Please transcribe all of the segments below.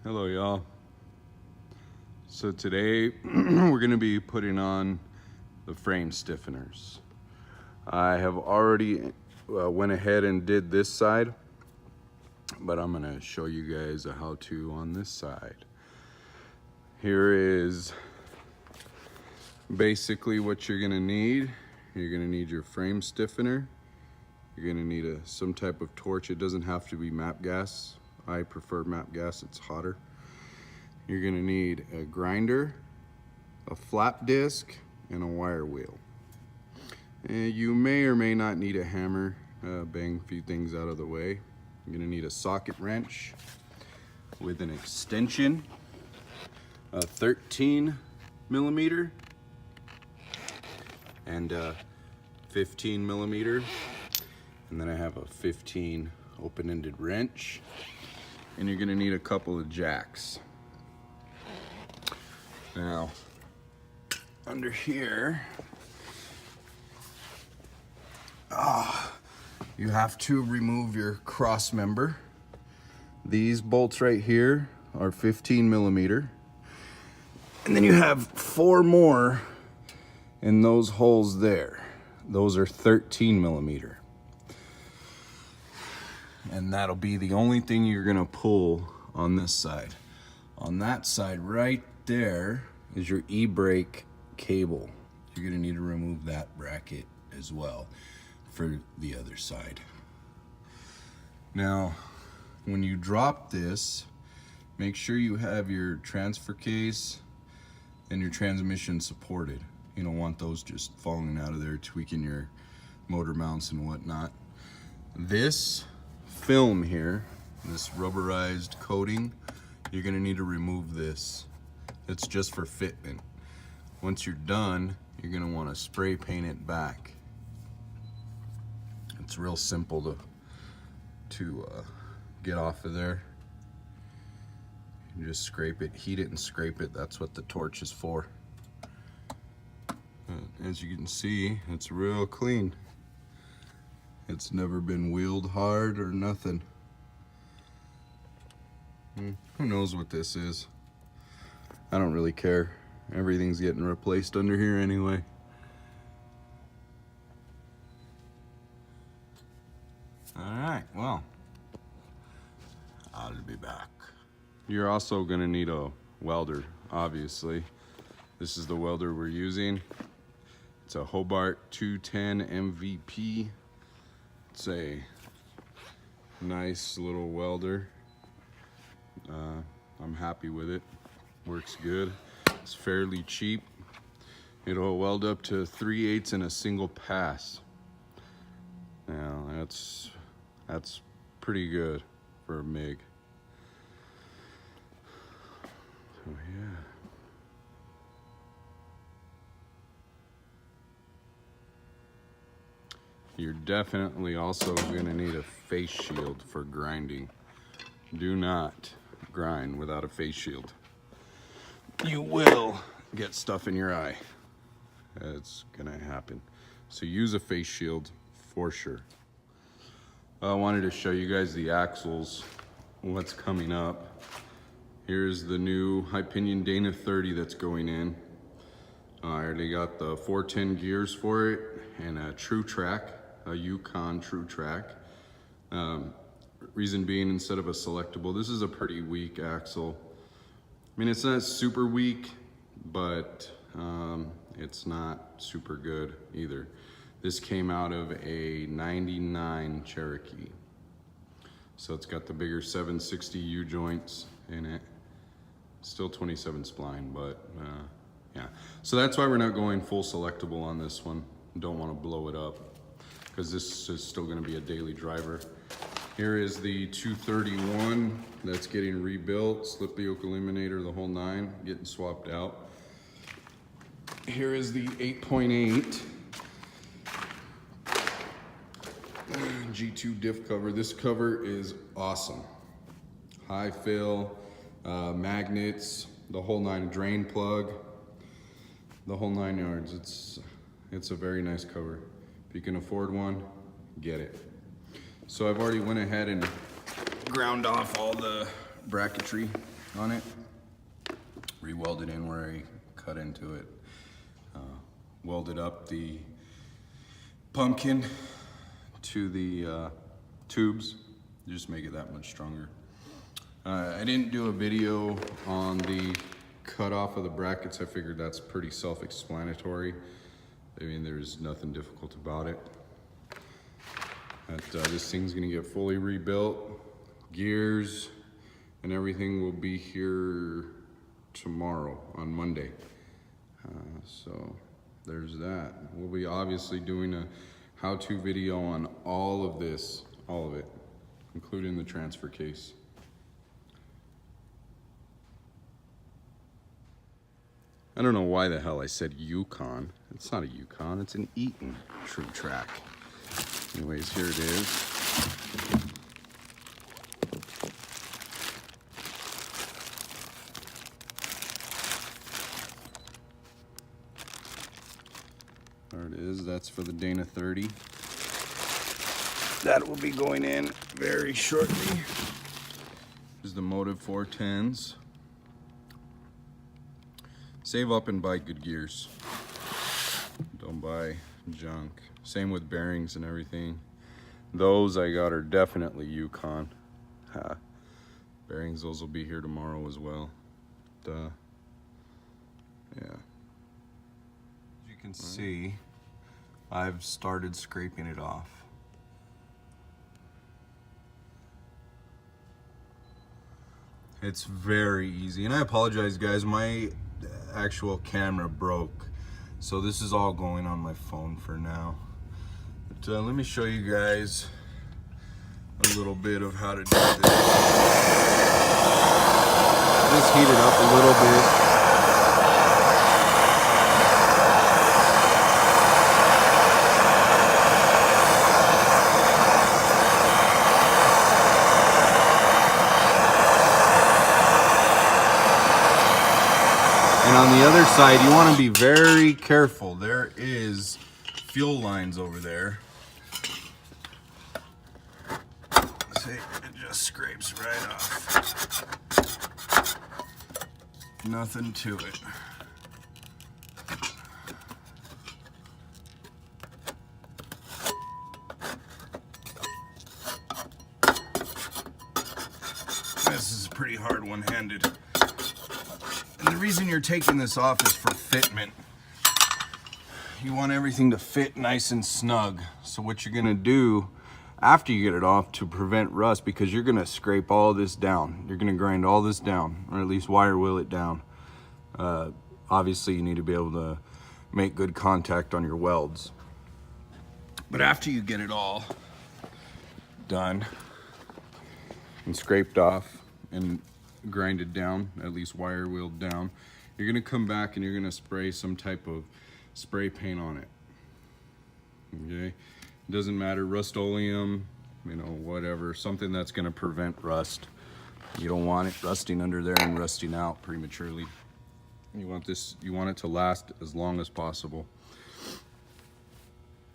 Hello y'all. So today we're going to be putting on the frame stiffeners. I have already went ahead and did this side, but I'm going to show you guys a how-to on this side. Here is basically what you're going to need. You're going to need your frame stiffener. You're going to need some type of torch. It doesn't have to be MAP gas. I prefer MAP gas, it's hotter. You're going to need a grinder, a flap disc, and a wire wheel. And you may or may not need a hammer. Bang a few things out of the way. You're going to need a socket wrench with an extension, a 13 millimeter, and a 15 millimeter. And then I have a 15 open-ended wrench. And you're gonna need a couple of jacks. Now, under here, you have to remove your cross member. These bolts right here are 15 millimeter. And then you have 4 more in those holes there. Those are 13 millimeter. And that'll be the only thing you're gonna pull on this side. On that side right there is your e-brake cable. You're gonna need to remove that bracket as well for the other side. Now, when you drop this, make sure you have your transfer case and your transmission supported. You don't want those just falling out of there, tweaking your motor mounts and whatnot. This film here, this rubberized coating, you're gonna need to remove this. It's just for fitment. Once you're done, you're gonna want to spray paint it back. It's real simple to get off of there. You just scrape it, heat it and scrape it. That's what the torch is for. As you can see, it's real clean. It's never been wheeled hard or nothing. Who knows what this is? I don't really care. Everything's getting replaced under here anyway. Alright, well, I'll be back. You're also gonna need a welder, obviously. This is the welder we're using. It's a Hobart 210 MVP. It's a nice little welder. I'm happy with it. Works good. It's fairly cheap. It'll weld up to 3/8 in a single pass. Now that's pretty good for a MIG. So yeah. You're definitely also gonna need a face shield for grinding. Do not grind without a face shield. You will get stuff in your eye. It's gonna happen. So use a face shield for sure. I wanted to show you guys the axles, what's coming up. Here's the new high pinion Dana 30 that's going in. I already got the 410 gears for it and a True Track, a Yukon True Track. Reason being, instead of a selectable, this is a pretty weak axle. I mean, it's not super weak, but it's not super good either. This came out of a 99 Cherokee. So it's got the bigger 760 U-joints in it. Still 27 spline, but yeah. So that's why we're not going full selectable on this one. Don't want to blow it up, because this is still going to be a daily driver. Here is the 231 that's getting rebuilt, slip the yoke eliminator, the whole 9, getting swapped out. Here is the 8.8 G2 diff cover. This cover is awesome. High fill, magnets, the whole 9, drain plug, the whole 9 yards. It's a very nice cover. If you can afford one, get it. So I've already went ahead and ground off all the bracketry. on it, re-welded in where I cut into it, welded up the pumpkin to the tubes, just make it that much stronger. I didn't do a video on the cut off of the brackets. I figured that's pretty self-explanatory. I mean, there's nothing difficult about it. But, this thing's gonna get fully rebuilt. Gears and everything will be here tomorrow on Monday. So there's that. We'll be obviously doing a how-to video on all of this, all of it, including the transfer case. I don't know why the hell I said Yukon. It's not a Yukon, it's an Eaton True Track. Anyways, here it is. There it is, that's for the Dana 30. That will be going in very shortly. This is the Motive 410s. Save up and buy good gears. Don't buy junk. Same with bearings and everything. Those I got are definitely Yukon. Bearings, those will be here tomorrow as well. Yeah. As you can see, I've started scraping it off. It's very easy, and I apologize guys, my actual camera broke, so this is all going on my phone for now. But let me show you guys a little bit of how to do this. Just heat it up a little bit. And on the other side, you want to be very careful. There is fuel lines over there. See, it just scrapes right off. Nothing to it. This is pretty hard one-handed. And the reason you're taking this off is for fitment. You want everything to fit nice and snug. So what you're gonna do after you get it off to prevent rust, because you're gonna scrape all this down. You're gonna grind all this down, or at least wire wheel it down. Obviously you need to be able to make good contact on your welds. But after you get it all done and scraped off and grinded down, at least wire wheeled down, you're gonna come back and you're gonna spray some type of spray paint on it. Okay, it doesn't matter, Rust-Oleum, you know, whatever, something that's gonna prevent rust. You don't want it rusting under there and rusting out prematurely. You want it to last as long as possible.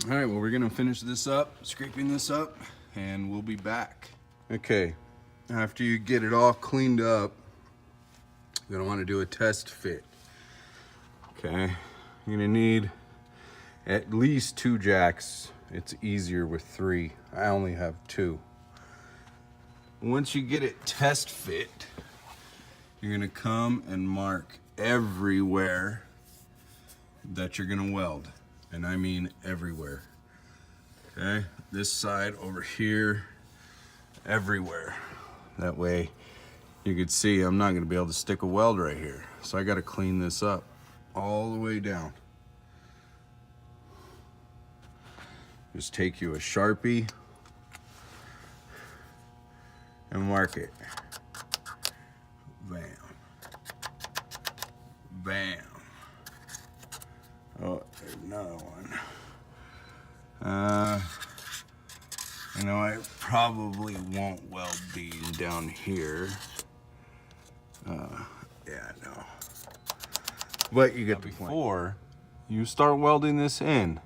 All right, well, we're gonna finish this up, scraping this up, and we'll be back. Okay, after you get it all cleaned up, you're gonna want to do a test fit. Okay, you're gonna need at least 2 jacks. It's easier with 3. I only have 2. Once you get it test fit, you're gonna come and mark everywhere that you're gonna weld. And I mean everywhere. Okay, this side, over here, everywhere. That way you could see I'm not gonna be able to stick a weld right here. So I gotta clean this up all the way down. Just take you a Sharpie and mark it. Bam. Bam. Oh, there's another one. You know, I probably won't weld these down here. Yeah, no. But you get the point. Before you start welding this in,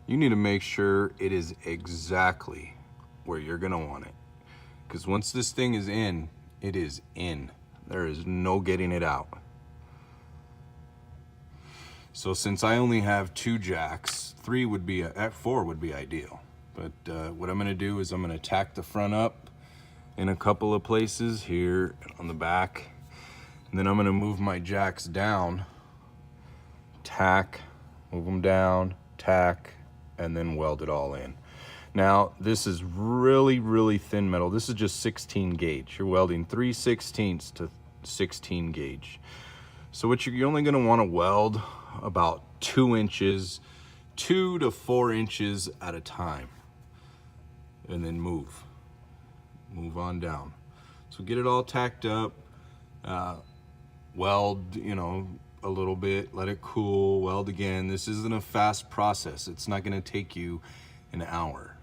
you need to make sure it is exactly where you're gonna want it. Because once this thing is in, it is in. There is no getting it out. So since I only have 2 jacks, 4 would be ideal. But what I'm gonna do is I'm gonna tack the front up in a couple of places here on the back. And then I'm gonna move my jacks down, tack, move them down, tack, and then weld it all in. Now, this is really, really thin metal. This is just 16 gauge. You're welding 3/16 to 16 gauge. So what you're only gonna wanna weld about 2 inches, 2 to 4 inches at a time. And then move on down. So get it all tacked up, weld, you know, a little bit, let it cool, weld again. This isn't a fast process. It's not gonna take you an hour.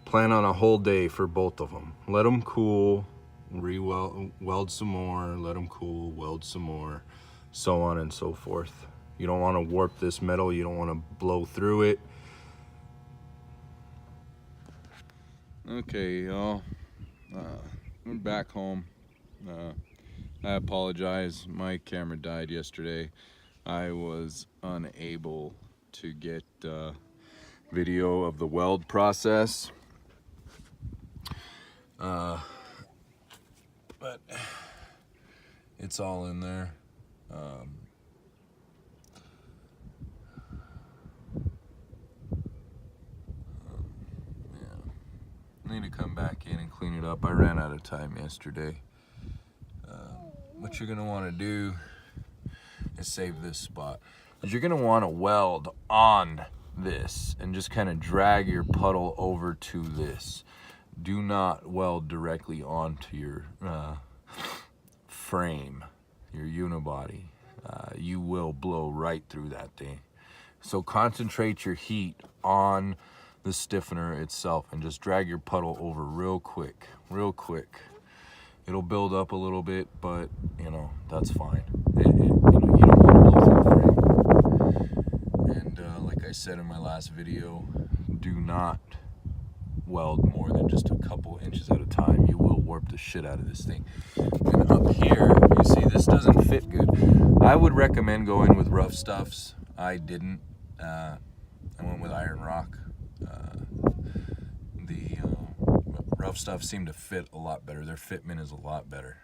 Plan on a whole day for both of them. Let them cool, weld some more, let them cool, weld some more, so on and so forth. You don't want to warp this metal, you don't want to blow through it. Okay, y'all, we're back home. I apologize, my camera died yesterday. I was unable to get video of the weld process. But it's all in there. I need to come back in and clean it up. I ran out of time yesterday. What you're gonna wanna do is save this spot. You're gonna wanna weld on this and just kind of drag your puddle over to this. Do not weld directly onto your frame, your unibody. You will blow right through that thing. So concentrate your heat on the stiffener itself and just drag your puddle over real quick, real quick. It'll build up a little bit, but you know, that's fine. You know, you don't want to blow through the frame. And like I said in my last video, do not weld more than just a couple inches at a time. You will warp the shit out of this thing. And up here, you see this doesn't fit good. I would recommend going with rough stuffs. I didn't. I went with iron rock. The rough stuff seemed to fit a lot better. Their fitment is a lot better.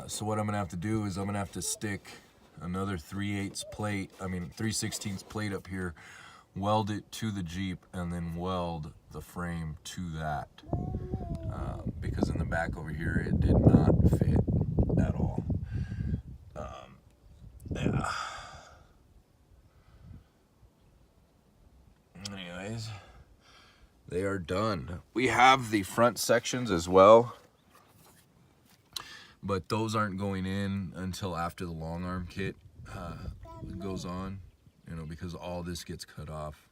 So what I'm gonna have to do is I'm gonna have to stick another 3/8 plate, 3/16 plate up here, weld it to the Jeep, and then weld the frame to that. Because in the back over here, it did not fit at all. Yeah. Anyways, they are done. We have the front sections as well, but those aren't going in until after the long arm kit goes on, you know, because all this gets cut off.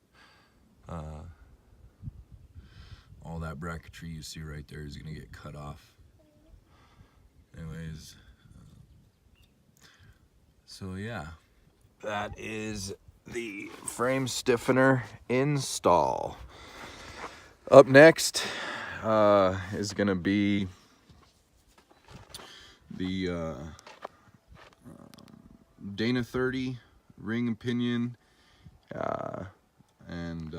All that bracketry you see right there is gonna get cut off. Anyways, so yeah, that is the frame stiffener install. Up next is gonna be the Dana 30 ring and pinion and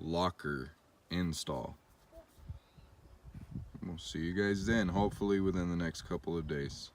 locker install. We'll see you guys then, hopefully within the next couple of days.